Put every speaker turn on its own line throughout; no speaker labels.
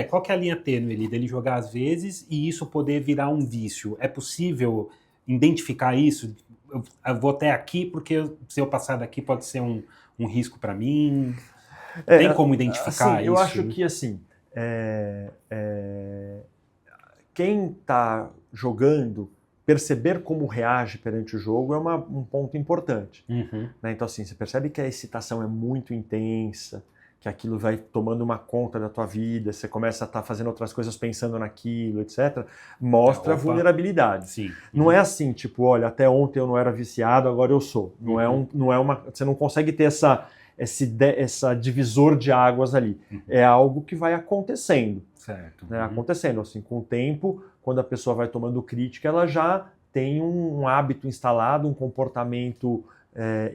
Qual que é a linha tênue ali dele jogar às vezes e isso poder virar um vício? É possível identificar isso? Eu vou até aqui porque se eu passar daqui pode ser um risco para mim. Tem como
Assim,
identificar
eu
isso?
acho que assim, quem está jogando, perceber como reage perante o jogo é um ponto importante.
Uhum.
Né? Então, assim, você percebe que a excitação é muito intensa, que aquilo vai tomando uma conta da tua vida, você começa a estar fazendo outras coisas pensando naquilo, etc. Mostra vulnerabilidade.
Sim.
Não é assim, tipo, olha, até ontem eu não era viciado, agora eu sou. Você não consegue ter essa divisor de águas ali. É algo que vai acontecendo.
Certo.
Né? Acontecendo, assim, com o tempo, quando a pessoa vai tomando crítica, ela já tem um hábito instalado, um comportamento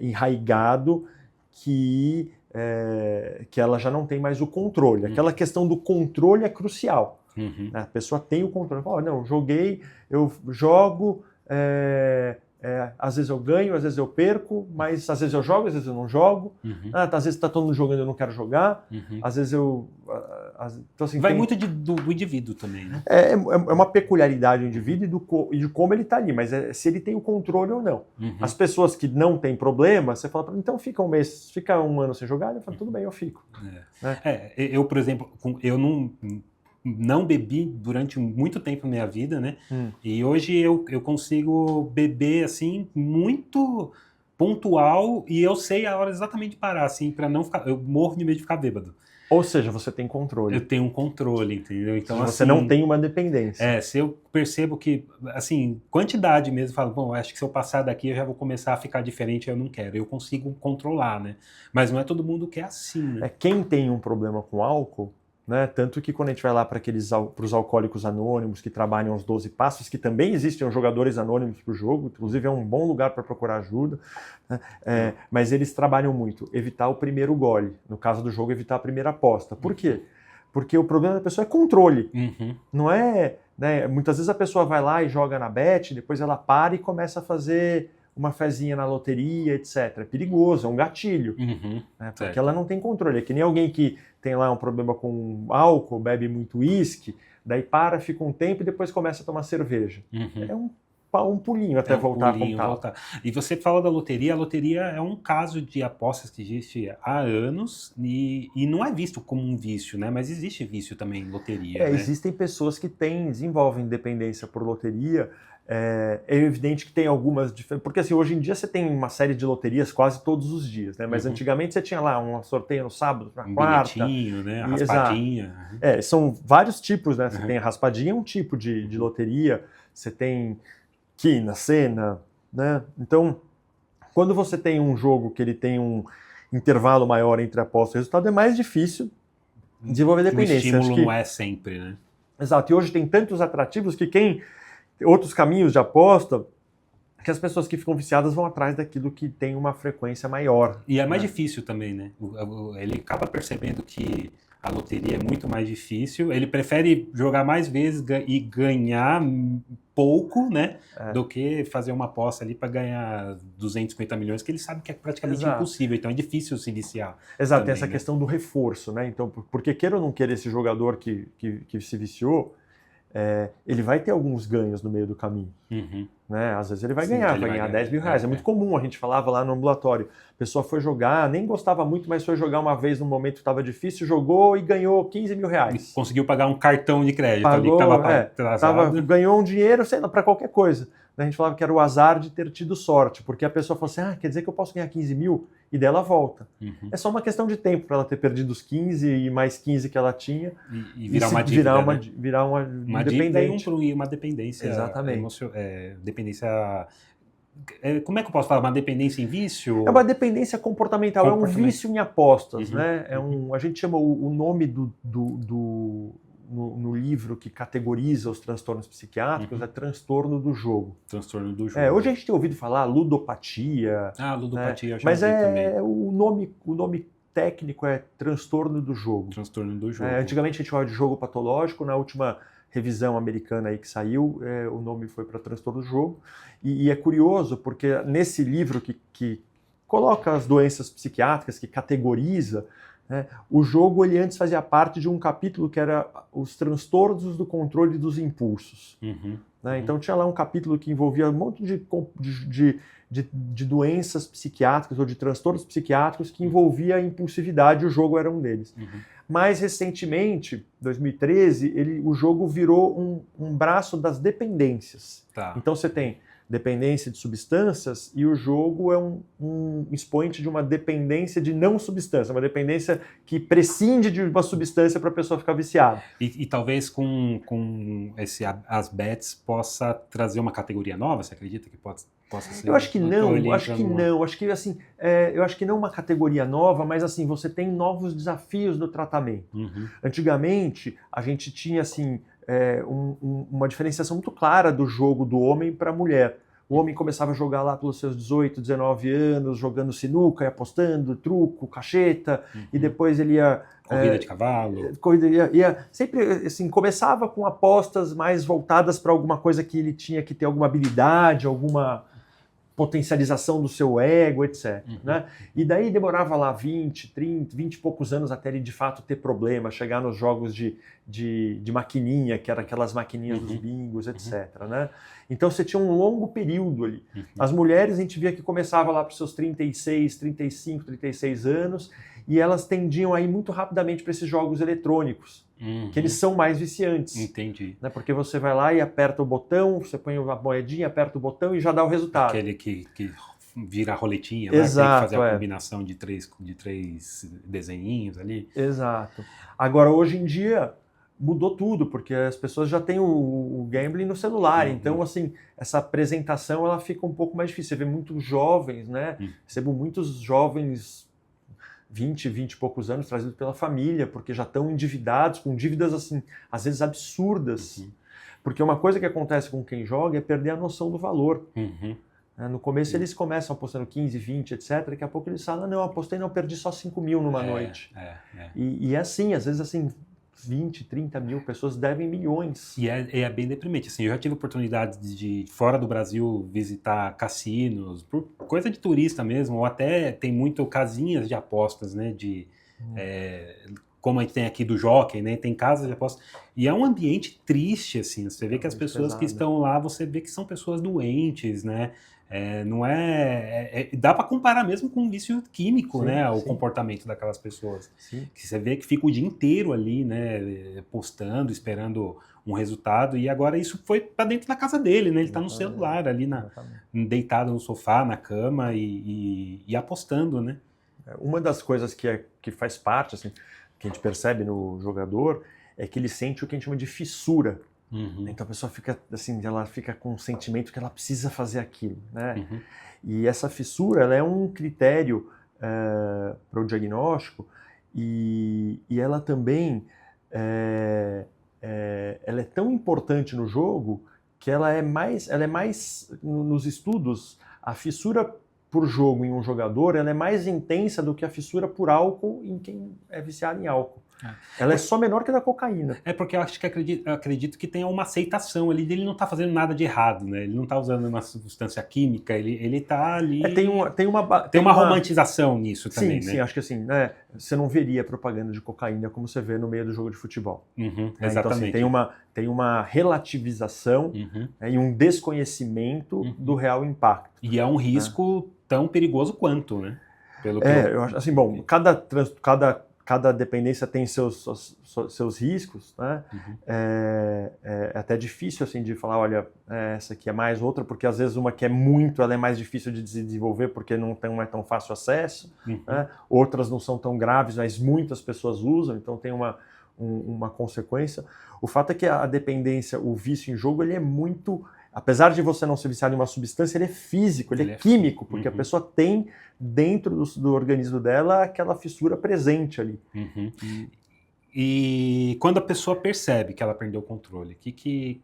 enraigado que ela já não tem mais o controle. Aquela questão do controle é crucial.
Uhum.
A pessoa tem o controle. Não, eu jogo, às vezes eu ganho, às vezes eu perco, mas às vezes eu jogo, às vezes eu não jogo. Às vezes está todo mundo jogando e eu não quero jogar. Às vezes eu... Então, assim,
vai muito do indivíduo também, né?
É uma peculiaridade do indivíduo e de como ele está ali, mas se ele tem o controle ou não. As pessoas que não têm problema, você fala, então fica um mês, fica um ano sem jogar, eu falo, tudo bem, eu fico.
Eu, por exemplo, eu não bebi durante muito tempo na minha vida, né? E hoje eu consigo beber, assim, muito pontual e eu sei a hora exatamente de parar, assim, para não ficar... Eu morro de medo de ficar bêbado.
Ou seja, você tem controle.
Eu tenho um controle, entendeu? Então,
você
assim,
não tem uma dependência.
Se eu percebo que, assim, quantidade mesmo, falo, bom, acho que se eu passar daqui eu já vou começar a ficar diferente, eu não quero. Eu consigo controlar, né? Mas não é todo mundo que é assim, né?
Quem tem um problema com álcool, né? Tanto que quando a gente vai lá para os alcoólicos anônimos que trabalham os 12 passos, que também existem os jogadores anônimos para o jogo, inclusive é um bom lugar para procurar ajuda, né? Mas eles trabalham muito, evitar o primeiro gole, no caso do jogo, evitar a primeira aposta. Por quê? Porque o problema da pessoa é controle, não é... Né? Muitas vezes a pessoa vai lá e joga na bet, depois ela para e começa a fazer uma fezinha na loteria, etc. É perigoso, é um gatilho, né? Porque ela não tem controle. É que nem alguém que tem lá um problema com álcool, bebe muito uísque, daí fica um tempo e depois começa a tomar cerveja. É um pulinho até voltar a contar.
E você fala da loteria, a loteria é um caso de apostas que existe há anos e não é visto como um vício, né? Mas existe vício também em loteria, né?
Existem pessoas que desenvolvem dependência por loteria. É evidente que tem algumas diferenças, porque assim, hoje em dia você tem uma série de loterias quase todos os dias, né? Mas antigamente você tinha lá um sorteio no sábado, na quarta.
Bilhetinho, né? A raspadinha.
São vários tipos, né? Você tem a raspadinha, um tipo de loteria, você tem quina, cena, né? Então, quando você tem um jogo que ele tem um intervalo maior entre aposta e resultado, é mais difícil desenvolver dependência.
O estímulo não é sempre, né?
Exato, e hoje tem tantos atrativos que outros caminhos de aposta, que as pessoas que ficam viciadas vão atrás daquilo que tem uma frequência maior.
E é mais difícil também, né? Ele acaba percebendo que a loteria é muito mais difícil, ele prefere jogar mais vezes e ganhar pouco, né? Do que fazer uma aposta ali para ganhar 250 milhões, que ele sabe que é praticamente impossível, então é difícil se viciar.
Exato, tem essa questão do reforço, né? Então, porque queira ou não queira esse jogador que se viciou, ele vai ter alguns ganhos no meio do caminho. Né? Às vezes ele vai ganhar 10 mil reais. É muito comum, a gente falava lá no ambulatório. A pessoa foi jogar, nem gostava muito, mas foi jogar uma vez num momento que estava difícil, jogou e ganhou 15 mil reais.
Conseguiu pagar um cartão de crédito ali que estava atrasado.
Ganhou um dinheiro, sei lá, para qualquer coisa. A gente falava que era o azar de ter tido sorte, porque a pessoa falou assim, quer dizer que eu posso ganhar 15 mil? E dela volta. É só uma questão de tempo para ela ter perdido os 15 e mais 15 que ela tinha.
E virar uma dívida,
virar uma dependente.
E uma dependência.
Exatamente.
Dependência... Como é que eu posso falar? Uma dependência em vício?
É uma dependência comportamental, é um vício em apostas. Né? A gente chama o nome no livro que categoriza os transtornos psiquiátricos, é transtorno do jogo.
Transtorno do jogo.
Hoje a gente tem ouvido falar ludopatia.
Ludopatia,
né? Mas o nome técnico é transtorno do jogo.
Transtorno do jogo.
Antigamente a gente chamava de jogo patológico, na última revisão americana aí que saiu, o nome foi para transtorno do jogo. E é curioso porque nesse livro que coloca as doenças psiquiátricas, que categoriza, né? O jogo, ele antes fazia parte de um capítulo que era os transtornos do controle dos impulsos. Né? Então tinha lá um capítulo que envolvia um monte de doenças psiquiátricas ou de transtornos psiquiátricos que envolvia a impulsividade, e o jogo era um deles. Mais recentemente, 2013, o jogo virou um braço das dependências.
Tá.
Então você tem dependência de substâncias e o jogo é um expoente de uma dependência de não substância, uma dependência que prescinde de uma substância para a pessoa ficar viciada.
E talvez com as bets possa trazer uma categoria nova, você acredita que possa ser?
Eu acho que não, acho que não uma categoria nova, mas assim, você tem novos desafios no tratamento. Antigamente, a gente tinha assim, uma diferenciação muito clara do jogo do homem para a mulher. O homem começava a jogar lá pelos seus 18, 19 anos, jogando sinuca e apostando, truco, cacheta, e depois ele ia...
Corrida de cavalo.
Ia sempre, assim, começava com apostas mais voltadas para alguma coisa que ele tinha que ter alguma habilidade, alguma potencialização do seu ego, etc. Né? E daí demorava lá 20 e poucos anos até ele de fato ter problema, chegar nos jogos de maquininha, que eram aquelas maquininhas dos bingos, etc. Né? Então você tinha um longo período ali. As mulheres, a gente via que começava lá para os seus 36, 35, 36 anos, e elas tendiam a ir muito rapidamente para esses jogos eletrônicos, que eles são mais viciantes.
Entendi.
Né? Porque você vai lá e aperta o botão, você põe uma moedinha, aperta o botão e já dá o resultado.
Aquele que vira a roletinha,
Exato,
tem que fazer a combinação de três desenhinhos ali.
Exato. Agora, hoje em dia, mudou tudo, porque as pessoas já têm o gambling no celular. Então, assim, essa apresentação ela fica um pouco mais difícil. Você vê muitos jovens, né? Recebo muitos jovens 20 e poucos anos trazidos pela família, porque já estão endividados, com dívidas, assim, às vezes absurdas. Porque uma coisa que acontece com quem joga é perder a noção do valor. No começo eles começam apostando 15, 20, etc. Daqui a pouco eles falam, não, apostei, não, perdi só 5 mil numa noite. E é assim, às vezes assim, 20, 30 mil pessoas devem milhões.
E é bem deprimente. Assim, eu já tive oportunidade de, fora do Brasil, visitar cassinos, por coisa de turista mesmo, ou até tem muito casinhas de apostas, né? Como a gente tem aqui do Jockey, né? Tem casas de apostas. E é um ambiente triste, assim. Você vê que as pessoas que estão lá, você vê que são pessoas doentes, né? Não dá para comparar mesmo com um vício químico, né? O comportamento daquelas pessoas. Que você vê que fica o dia inteiro ali, né? Postando, esperando um resultado. E agora isso foi para dentro da casa dele, né? Ele está no celular ali, deitado no sofá, na cama e apostando, né?
Uma das coisas que faz parte, assim, que a gente percebe no jogador, é que ele sente o que a gente chama de fissura. Então a pessoa fica assim, ela fica com um sentimento que ela precisa fazer aquilo, né? E essa fissura, ela é um critério para o diagnóstico e ela também ela é tão importante no jogo que ela é mais nos estudos, a fissura por jogo em um jogador, ela é mais intensa do que a fissura por álcool em quem é viciado em álcool. Ela é só menor que a da cocaína.
Porque eu acho que acredito que tenha uma aceitação ali dele não tá fazendo nada de errado, né? Ele não tá usando uma substância química, ele tá ali... Tem uma romantização nisso também, né?
Sim, acho que assim, né? Você não veria propaganda de cocaína como você vê no meio do jogo de futebol.
Exatamente.
Então, assim, tem uma relativização e um desconhecimento do real impacto.
E é um risco tão perigoso quanto, né?
Eu acho assim, bom, cada dependência tem seus riscos, né? É até difícil assim de falar, olha, essa aqui é mais outra, porque às vezes uma que é muito, ela é mais difícil de desenvolver porque não é tão fácil acesso, né? Outras não são tão graves, mas muitas pessoas usam, então tem uma consequência. O fato é que a dependência, o vício em jogo, ele é muito... Apesar de você não ser viciado em uma substância, ele é físico, ele é químico, porque a pessoa tem dentro do organismo dela aquela fissura presente ali.
E quando a pessoa percebe que ela perdeu o controle, que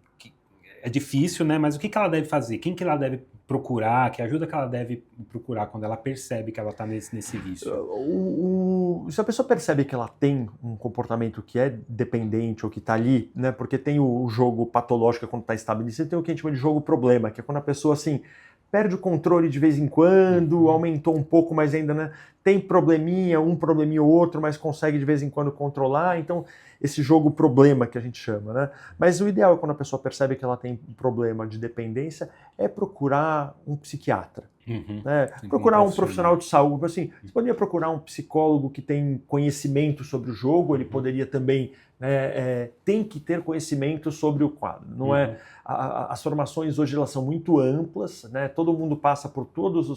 é difícil, né? Mas o que ela deve fazer? Quem que ela deve procurar? Que ajuda que ela deve procurar quando ela percebe que ela está nesse vício?
Se a pessoa percebe que ela tem um comportamento que é dependente ou que está ali, né? Porque tem o jogo patológico quando está estabelecido, tem o que a gente chama de jogo problema, que é quando a pessoa assim perde o controle de vez em quando, aumentou um pouco, mas ainda, né, tem probleminha, um probleminha ou outro, mas consegue de vez em quando controlar. Então, esse jogo problema que a gente chama, né? Mas o ideal é quando a pessoa percebe que ela tem um problema de dependência, é procurar um psiquiatra. Né? Procurar um profissional de saúde. Assim, você poderia procurar um psicólogo que tem conhecimento sobre o jogo, ele poderia também, tem que ter conhecimento sobre o quadro. Não é? As formações hoje elas são muito amplas, né? Todo mundo passa por todas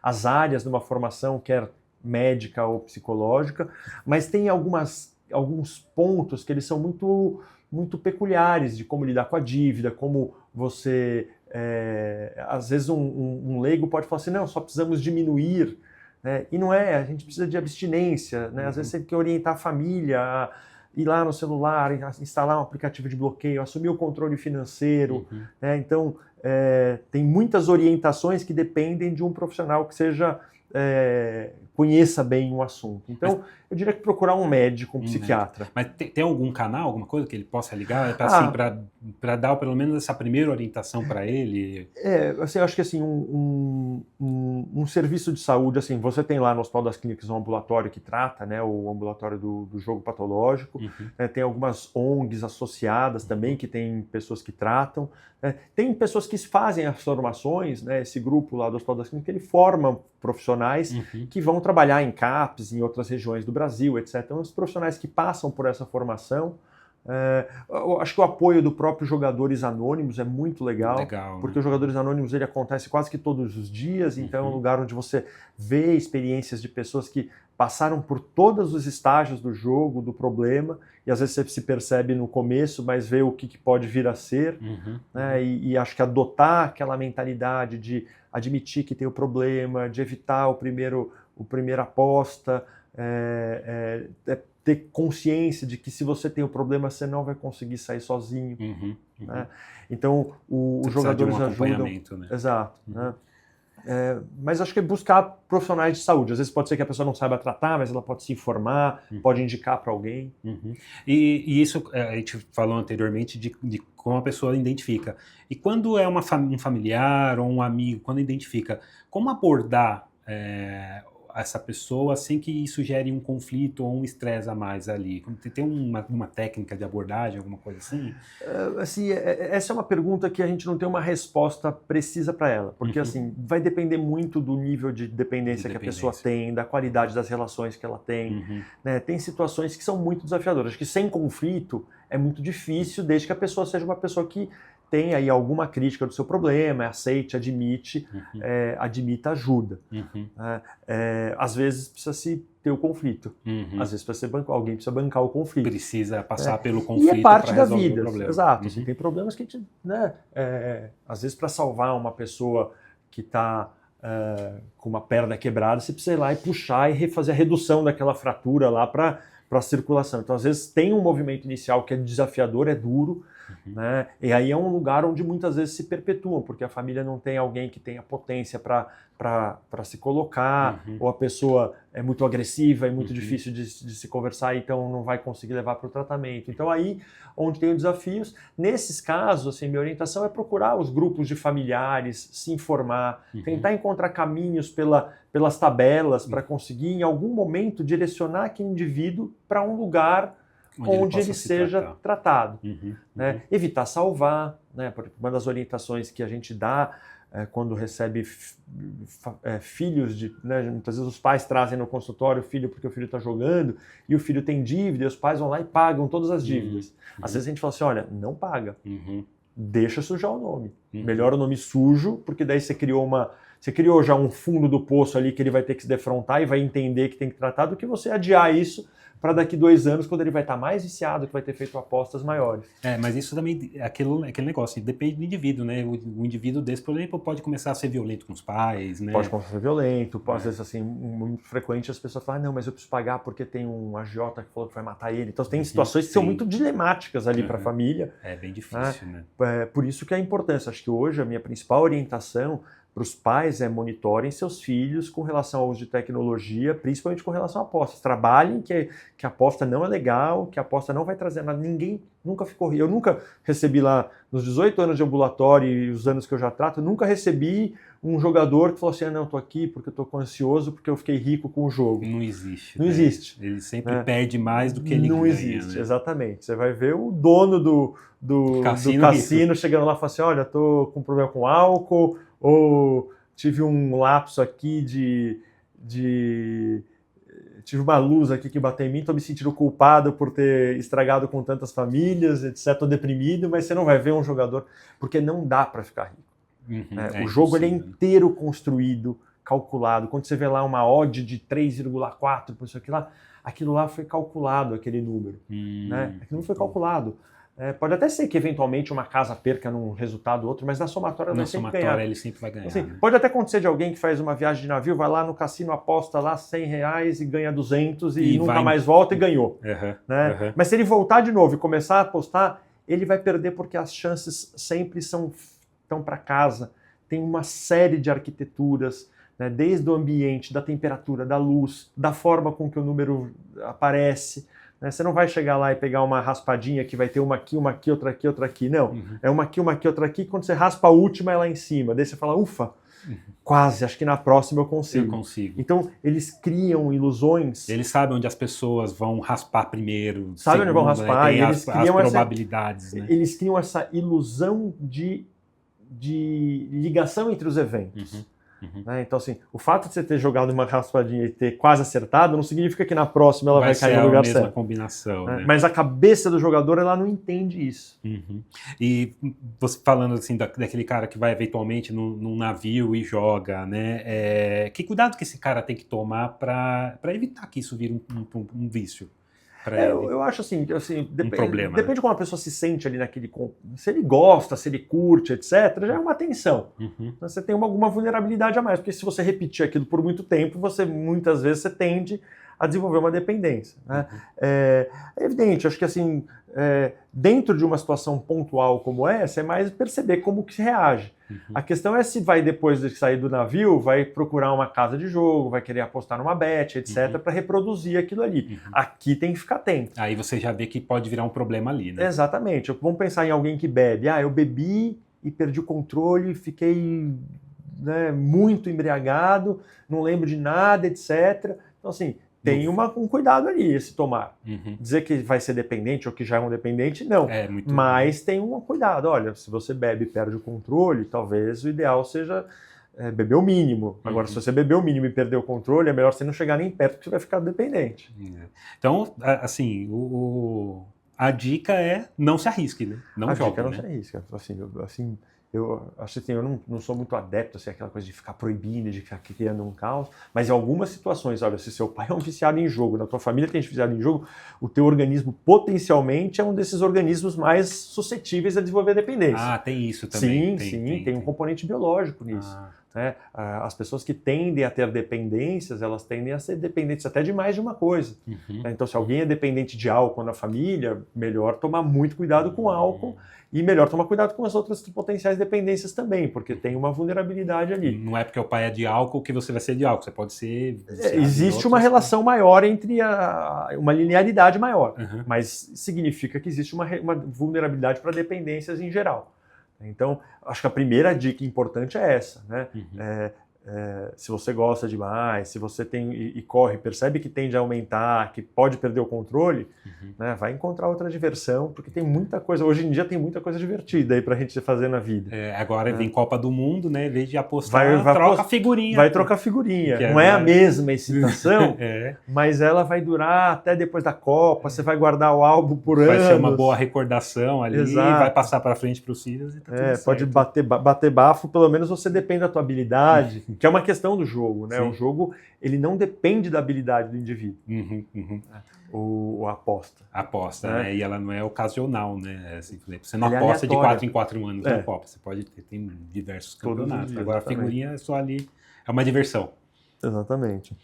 as áreas de uma formação, quer médica ou psicológica, mas tem alguns pontos que eles são muito, muito peculiares de como lidar com a dívida, como você... às vezes um leigo pode falar assim, não, só precisamos diminuir, né? E não é, a gente precisa de abstinência, né? Às vezes você tem que orientar a família a ir lá no celular, instalar um aplicativo de bloqueio, assumir o controle financeiro, né? Então tem muitas orientações que dependem de um profissional que seja conheça bem o assunto. Então, eu diria que procurar um médico, um psiquiatra.
Mas tem algum canal, alguma coisa que ele possa ligar para dar pelo menos essa primeira orientação para ele?
Assim, eu acho que assim, um serviço de saúde, assim, você tem lá no Hospital das Clínicas um ambulatório que trata, né, o ambulatório do jogo patológico, né, tem algumas ONGs associadas também que tem pessoas que tratam, né, tem pessoas que fazem as formações, né, esse grupo lá do Hospital das Clínicas, ele forma profissionais que vão trabalhar em CAPES, em outras regiões do Brasil, etc. Então, os profissionais que passam por essa formação, eu acho que o apoio do próprio Jogadores Anônimos é muito legal, porque os Jogadores Anônimos ele acontece quase que todos os dias, então é um lugar onde você vê experiências de pessoas que passaram por todos os estágios do jogo, do problema, e às vezes você se percebe no começo, mas vê o que pode vir a ser, né? E acho que adotar aquela mentalidade de admitir que tem o problema, de evitar o primeira aposta, ter consciência de que se você tem o problema, você não vai conseguir sair sozinho. Né? Então, os jogadores ajudam.
Né?
Exato. Né? Mas acho que é buscar profissionais de saúde. Às vezes pode ser que a pessoa não saiba tratar, mas ela pode se informar, pode indicar para alguém.
E isso a gente falou anteriormente de como a pessoa identifica. E quando é um familiar ou um amigo, quando identifica, como abordar essa pessoa sem que isso gere um conflito ou um estresse a mais ali? Tem uma técnica de abordagem, alguma coisa assim?
Assim, essa é uma pergunta que a gente não tem uma resposta precisa para ela, porque assim, vai depender muito do nível de dependência que a pessoa tem, da qualidade das relações que ela tem. Né? Tem situações que são muito desafiadoras. Acho que sem conflito é muito difícil, desde que a pessoa seja uma pessoa que tem aí alguma crítica do seu problema, aceite, admite, admita ajuda. Às vezes precisa se ter o conflito. Às vezes alguém precisa bancar o conflito.
Precisa passar pelo conflito.
E é parte da vida.
O problema.
Exato. Assim, tem problemas que a gente, né, às vezes para salvar uma pessoa que está com uma perna quebrada, você precisa ir lá e puxar e refazer a redução daquela fratura lá para a circulação. Então, às vezes, tem um movimento inicial que é desafiador, é duro, né? E aí é um lugar onde muitas vezes se perpetuam, porque a família não tem alguém que tenha potência para se colocar, ou a pessoa é muito agressiva, é muito difícil de se conversar, então não vai conseguir levar para o tratamento. Então aí, onde tem os desafios, nesses casos, assim, minha orientação é procurar os grupos de familiares, se informar, tentar encontrar caminhos pelas tabelas para conseguir, em algum momento, direcionar aquele indivíduo para um lugar onde ele seja tratado. Né? Evitar salvar, né? Porque uma das orientações que a gente dá quando recebe filhos, né? Muitas vezes os pais trazem no consultório o filho porque o filho está jogando e o filho tem dívida e os pais vão lá e pagam todas as dívidas. Às vezes a gente fala assim, olha, não paga, deixa sujar o nome. Melhor o nome sujo, porque daí você criou já um fundo do poço ali que ele vai ter que se defrontar e vai entender que tem que tratar, do que você adiar isso para daqui 2 anos, quando ele vai estar mais viciado, que vai ter feito apostas maiores.
Mas isso também é aquele negócio, depende do indivíduo, né? O indivíduo desse, por exemplo, pode começar a ser violento com os pais, né?
Pode começar a ser violento, às vezes assim, muito frequente as pessoas falam, não, mas eu preciso pagar porque tem um agiota que falou que vai matar ele. Então tem situações que são muito dilemáticas ali para a família.
É bem difícil, né?
Por isso que é a importância. Acho que hoje a minha principal orientação para os pais monitorem seus filhos com relação ao uso de tecnologia, principalmente com relação a apostas. Trabalhem que a aposta não é legal, que a aposta não vai trazer nada. Ninguém nunca ficou rico. Eu nunca recebi lá, nos 18 anos de ambulatório e os anos que eu já trato, eu nunca recebi um jogador que falou assim, não, eu tô aqui porque eu tô ansioso, porque eu fiquei rico com o jogo.
Não existe.
Não existe.
Ele sempre perde mais do que ele ganha.
Não existe, né? Exatamente. Você vai ver o dono do cassino chegando lá e falando assim, olha, tô com problema com álcool, ou tive um lapso aqui tive uma luz aqui que bateu em mim, tô me sentindo culpado por ter estragado com tantas famílias, etc, tô deprimido, mas você não vai ver um jogador, porque não dá para ficar rico. O jogo ele é inteiro construído, calculado. Quando você vê lá uma odd de 3,4 por isso aquilo lá foi calculado, aquele número. Né? Aquilo não foi calculado. Pode até ser que eventualmente uma casa perca num resultado ou outro, mas na somatória ele sempre ganha.
Ele sempre vai ganhar.
Assim,
né?
Pode até acontecer de alguém que faz uma viagem de navio, vai lá no cassino, aposta lá R$100 e ganha 200 e nunca mais volta e ganhou. Né? Mas se ele voltar de novo e começar a apostar, ele vai perder porque as chances sempre estão para casa. Tem uma série de arquiteturas, né? Desde o ambiente, da temperatura, da luz, da forma com que o número aparece. Né? Você não vai chegar lá e pegar uma raspadinha que vai ter uma aqui, outra aqui, outra aqui. Não, é uma aqui, outra aqui. Quando você raspa a última, é lá em cima. Daí você fala, ufa, quase, acho que na próxima eu consigo. Então, eles criam ilusões.
Eles sabem onde as pessoas vão raspar primeiro.
Sabem onde vão raspar.
Tem
eles criam
as probabilidades. Né?
Eles criam essa ilusão de ligação entre os eventos. Né? Então, assim, o fato de você ter jogado uma raspadinha e ter quase acertado não significa que na próxima ela vai cair no lugar certo.
Vai ser a mesma combinação. Né?
Mas a cabeça do jogador, ela não entende isso.
E você falando assim daquele cara que vai eventualmente num navio e joga, né? Que cuidado que esse cara tem que tomar para evitar que isso vire um vício?
Eu acho assim
problema,
depende de como a pessoa se sente ali naquele... Se ele gosta, se ele curte, etc., já é uma tensão. Você tem alguma vulnerabilidade a mais, porque se você repetir aquilo por muito tempo, muitas vezes você tende a desenvolver uma dependência. Né? É evidente, acho que assim, dentro de uma situação pontual como essa, é mais perceber como que se reage. A questão é se vai, depois de sair do navio, vai procurar uma casa de jogo, vai querer apostar numa bet, etc., para reproduzir aquilo ali. Aqui tem que ficar atento.
Aí você já vê que pode virar um problema ali, né?
Exatamente. Vamos pensar em alguém que bebe. Eu bebi e perdi o controle, fiquei muito embriagado, não lembro de nada, etc. Então, assim, tem um cuidado ali, esse tomar. Dizer que vai ser dependente ou que já é um dependente, não. Mas tem um cuidado. Olha, se você bebe e perde o controle, talvez o ideal seja beber o mínimo. Agora, se você beber o mínimo e perder o controle, é melhor você não chegar nem perto, porque você vai ficar dependente.
Então, assim, a dica é não se arrisque, né? Não jogue,
dica é não se arrisque. Eu acho assim, eu não sou muito adepto assim, aquela coisa de ficar proibindo, de ficar criando um caos, mas em algumas situações, olha, se seu pai é um viciado em jogo, na tua família tem viciado em jogo, o teu organismo potencialmente é um desses organismos mais suscetíveis a desenvolver dependência.
Tem isso também.
Tem um componente biológico nisso. Né? As pessoas que tendem a ter dependências, elas tendem a ser dependentes até de mais de uma coisa. Então, se alguém é dependente de álcool na família, melhor tomar muito cuidado com o álcool e melhor tomar cuidado com as outras potenciais dependências também, porque tem uma vulnerabilidade ali.
Não é porque o pai é de álcool que você vai ser de álcool, você pode ser...
Existe uma relação maior entre uma linearidade maior, mas significa que existe uma vulnerabilidade para dependências em geral. Então, acho que a primeira dica importante é essa, né? Se você gosta demais, se você tem e corre, percebe que tende a aumentar, que pode perder o controle, né, vai encontrar outra diversão, porque tem muita coisa, hoje em dia tem muita coisa divertida aí pra gente fazer na vida.
Agora vem Copa do Mundo, né, em vez de apostar, troca figurinha.
Vai trocar figurinha. Não é a mesma excitação, mas ela vai durar até depois da Copa, você vai guardar o álbum por anos.
Vai ser uma boa recordação ali, vai passar para frente para os filhos e tá tudo certo.
Pode bater bafo, pelo menos você depende da tua habilidade, que é uma questão do jogo, né? Sim. O jogo, ele não depende da habilidade do indivíduo. A aposta.
A aposta, né? E ela não é ocasional, né? Assim, você não aposta de 4 em 4 anos na Copa, você pode ter, tem diversos campeonatos. Agora a figurinha é só ali, é uma diversão.
Exatamente.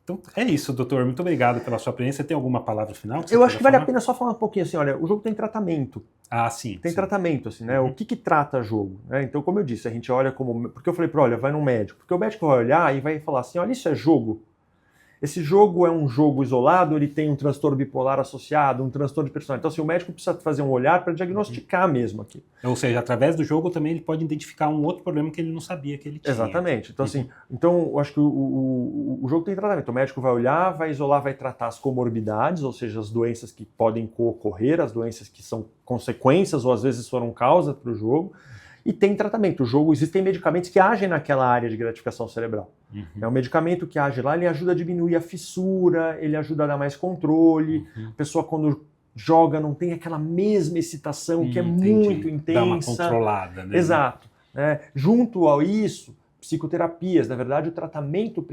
Então, é isso, doutor. Muito obrigado pela sua presença. Tem alguma palavra final?
Eu acho que vale a pena só falar um pouquinho assim, olha, o jogo tem tratamento.
Ah, sim.
Tem tratamento, assim, né? O que trata jogo? Né? Então, como eu disse, a gente olha como... Porque eu falei olha, vai num médico. Porque o médico vai olhar e vai falar assim, olha, isso é jogo? Esse jogo é um jogo isolado, ele tem um transtorno bipolar associado, um transtorno de personalidade. Então, assim, o médico precisa fazer um olhar para diagnosticar mesmo aqui.
Ou seja, através do jogo também ele pode identificar um outro problema que ele não sabia que ele tinha.
Exatamente. Então, assim, eu acho que o jogo tem tratamento. O médico vai olhar, vai isolar, vai tratar as comorbidades, ou seja, as doenças que podem ocorrer, as doenças que são consequências ou às vezes foram causa para o jogo. E tem tratamento. O jogo, existem medicamentos que agem naquela área de gratificação cerebral. É um medicamento que age lá, ele ajuda a diminuir a fissura, ele ajuda a dar mais controle. A pessoa, quando joga, não tem aquela mesma excitação que é muito intensa.
Dá uma controlada, né?
Exato. Junto a isso, psicoterapias. Na verdade, o tratamento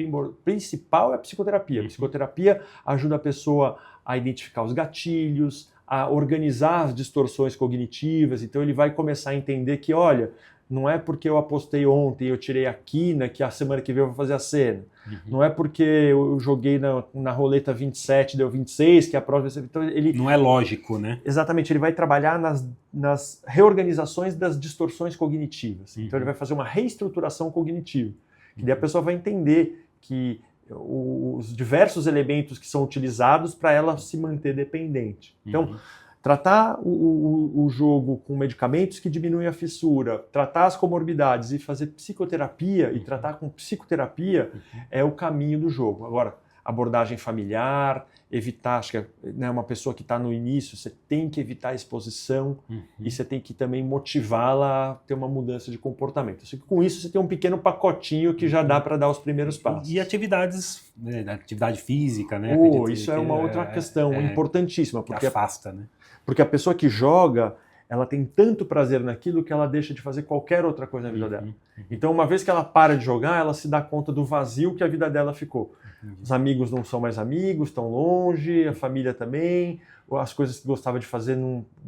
principal é a psicoterapia. A psicoterapia ajuda a pessoa a identificar os gatilhos, a organizar as distorções cognitivas. Então ele vai começar a entender que, olha, não é porque eu apostei ontem e eu tirei a quina que a semana que vem eu vou fazer a cena. Não é porque eu joguei na roleta 27 deu 26 que a próxima... Então ele...
Não é lógico, né?
Exatamente, ele vai trabalhar nas reorganizações das distorções cognitivas. Então ele vai fazer uma reestruturação cognitiva. Que daí a pessoa vai entender que os diversos elementos que são utilizados para ela se manter dependente. Então, tratar o jogo com medicamentos que diminuem a fissura, tratar as comorbidades e fazer psicoterapia e tratar com psicoterapia é o caminho do jogo. Agora, abordagem familiar, evitar, acho que uma pessoa que está no início, você tem que evitar a exposição e você tem que também motivá-la a ter uma mudança de comportamento. Com isso, você tem um pequeno pacotinho que já dá para dar os primeiros passos.
E atividades, atividade física, né?
Isso é uma outra questão importantíssima.
Porque afasta, né?
Porque a pessoa que joga, ela tem tanto prazer naquilo que ela deixa de fazer qualquer outra coisa na vida dela. Então, uma vez que ela para de jogar, ela se dá conta do vazio que a vida dela ficou. Os amigos não são mais amigos, estão longe, a família também, as coisas que gostava de fazer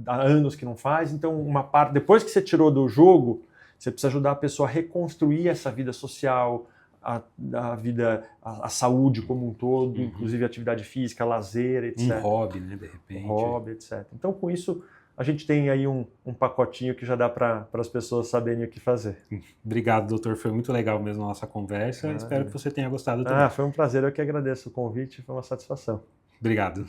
há anos que não faz. Então, depois que você tirou do jogo, você precisa ajudar a pessoa a reconstruir essa vida social, a vida, a saúde como um todo, inclusive atividade física, lazer, etc.
Um hobby, né, de repente.
Hobby, etc. Então, com isso, a gente tem aí um pacotinho que já dá para as pessoas saberem o que fazer.
Obrigado, doutor. Foi muito legal mesmo a nossa conversa. Espero que você tenha gostado também.
Foi um prazer. Eu que agradeço o convite. Foi uma satisfação.
Obrigado.